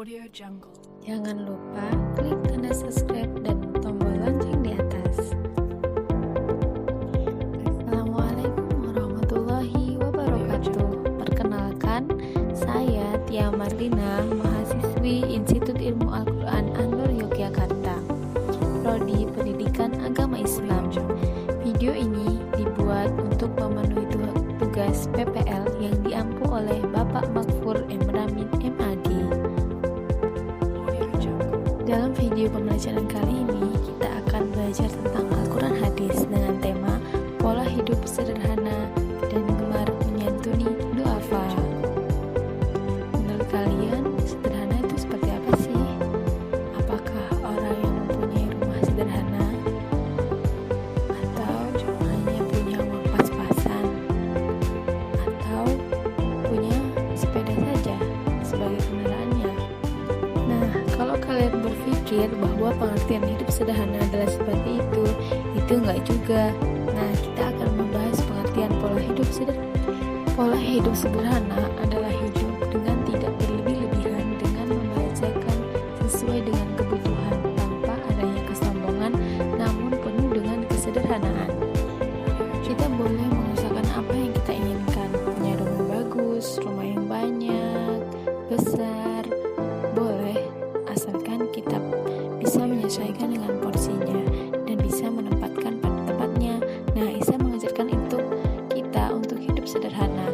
Jangan lupa klik tanda subscribe dan tombol lonceng di atas. Assalamualaikum warahmatullahi wabarakatuh. Perkenalkan, saya Tia Marlina, mahasiswi Institut Ilmu Al-Quran An-Nur Yogyakarta, Prodi Pendidikan Agama Islam. Video ini dibuat untuk memenuhi tugas PPL yang diampu oleh Bapak Makfur Emramin MAG. Dalam video pembelajaran kali ini, kita akan belajar tentang Al-Quran Hadis dengan tema pola hidup sederhana dan gemar menyantuni duafa. Menurut kalian, sederhana itu seperti apa sih? Apakah orang yang mempunyai rumah sederhana? Atau hanya punya uang pas-pasan? Atau punya sepeda saja sebagai kendaraannya? Nah, kalau kalian berpikir bahwa pengertian hidup sederhana adalah seperti itu enggak juga. Nah, kita akan membahas pengertian pola hidup sederhana. Pola hidup sederhana adalah hidup dengan tidak berlebih-lebihan, dengan membahagiakan sesuai dengan kebutuhan tanpa adanya kesombongan, namun penuh dengan kesederhanaan. Kita boleh mengusahakan apa yang kita inginkan, punya rumah bagus, rumah yang banyak, besar, boleh, asalkan kita bisa menyesuaikan dengan porsinya dan bisa menempatkan pada tempatnya. Nah, Isa mengajarkan itu kita untuk hidup sederhana.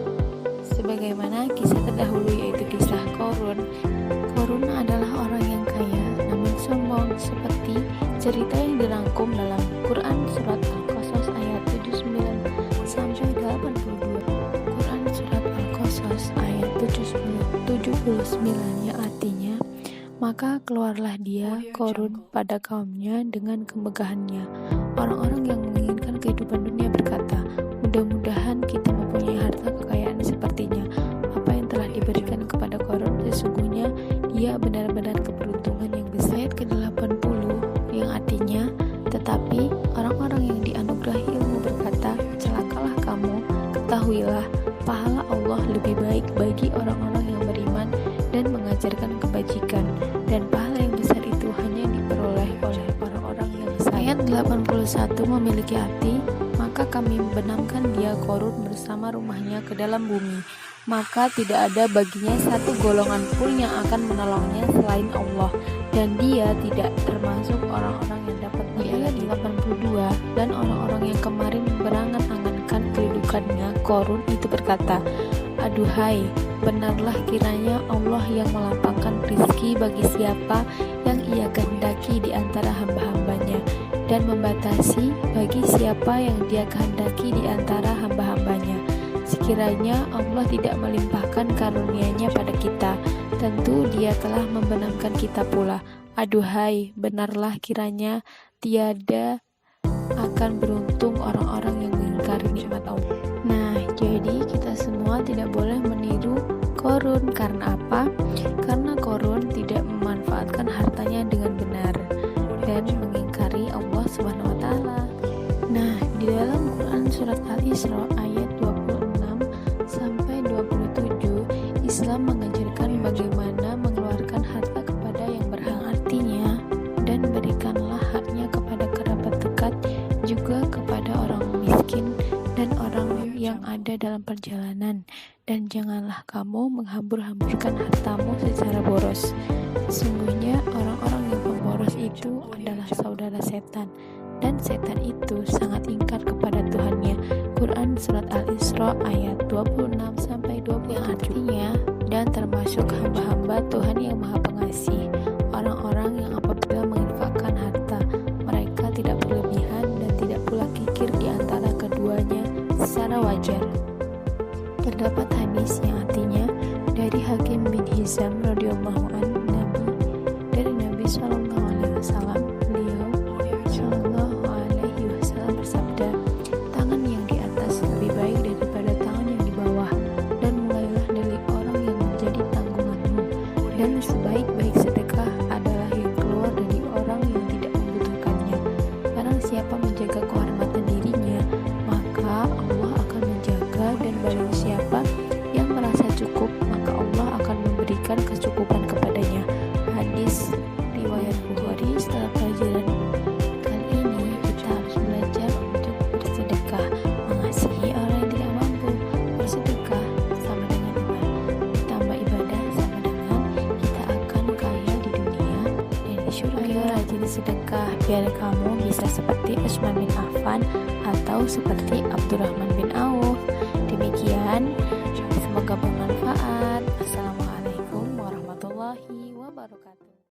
Sebagaimana kisah terdahulu, yaitu kisah Qarun. Qarun adalah orang yang kaya namun sombong, seperti cerita yang dirangkum dalam Quran surat Al-Qasas ayat 79 sampai 82. Quran surat Al-Qasas ayat 79 yang artinya, maka keluarlah dia, Qarun, pada kaumnya dengan kemegahannya. Orang-orang yang menginginkan kehidupan dunia berkata, mudah-mudahan kita mempunyai harta kekayaan sepertinya. Apa yang telah diberikan kepada Qarun, sesungguhnya dia benar-benar keberuntungan yang besar. Ayat ke-80 yang artinya, tetapi orang-orang yang dianugerahi ilmu berkata, celakalah kamu, ketahuilah pahala Allah lebih baik bagi orang-orang yang beriman dan mengajarkan kebajikan, dan pahala yang besar itu hanya diperoleh oleh orang-orang yang besar. Ayat 81 memiliki arti, maka kami membenamkan dia Qarun bersama rumahnya ke dalam bumi, maka tidak ada baginya satu golongan pun yang akan menolongnya selain Allah, dan dia tidak termasuk orang-orang yang dapat ayat 82, dan orang-orang yang kemarin berangan-angankan kedudukannya Qarun itu berkata, aduhai, benarlah kiranya Allah yang melapangkan rizki bagi siapa yang ia kehendaki di antara hamba-hambanya, dan membatasi bagi siapa yang dia kehendaki di antara hamba-hambanya. Sekiranya Allah tidak melimpahkan karunia-Nya pada kita, tentu Dia telah membenamkan kita pula. Aduhai, benarlah kiranya tiada akan beruntung orang-orang yang mengingkari nikmat Allah. Nah, jadi kita semua tidak boleh meniru Qarun. Karena apa? Karena Qarun tidak memanfaatkan hartanya dengan benar dan mengingkari Allah Subhanahu wa taala. Nah, di dalam Quran surat Al-Isra ayat 26 sampai 27, Islam mengajarkan bagaimana mengeluarkan harta kepada yang berhak, artinya, dan berikanlah haknya kepada kerabat dekat, juga kepada orang miskin dan orang yang ada dalam perjalanan, dan janganlah kamu menghambur-hamburkan hartamu secara boros. Sesungguhnya orang-orang yang pemboros itu adalah saudara setan, dan setan itu sangat ingkar kepada Tuhannya. Quran surat Al-Isra ayat 26 sampai 27, yang artinya, dan termasuk hamba-hamba Tuhan yang Maha Pengasih, orang-orang yang apabila menginfakkan harta, mereka tidak berlebihan dan tidak pula kikir di antara keduanya secara wajar. Terdapat hadis yang artinya dari Hakim bin Hizam radhiyallahu anhu, dari Nabi sallallahu alaihi wasallam, beliau sallallahu alaihi wasallam bersabda, tangan yang di atas lebih baik daripada tangan yang di bawah, dan mulailah dari orang yang menjadi tanggunganmu, dan sebaik-baik sedekah adalah yang keluar dari orang yang tidak membutuhkannya. Barang siapa menjaga kehormatan dirinya, maka Allah akan menjaga, dan barang siapa yang merasa cukup, maka Allah akan memberikan kecukupan kepadanya. jadi sedekah biar kamu bisa seperti Utsman bin Affan atau seperti Abdurrahman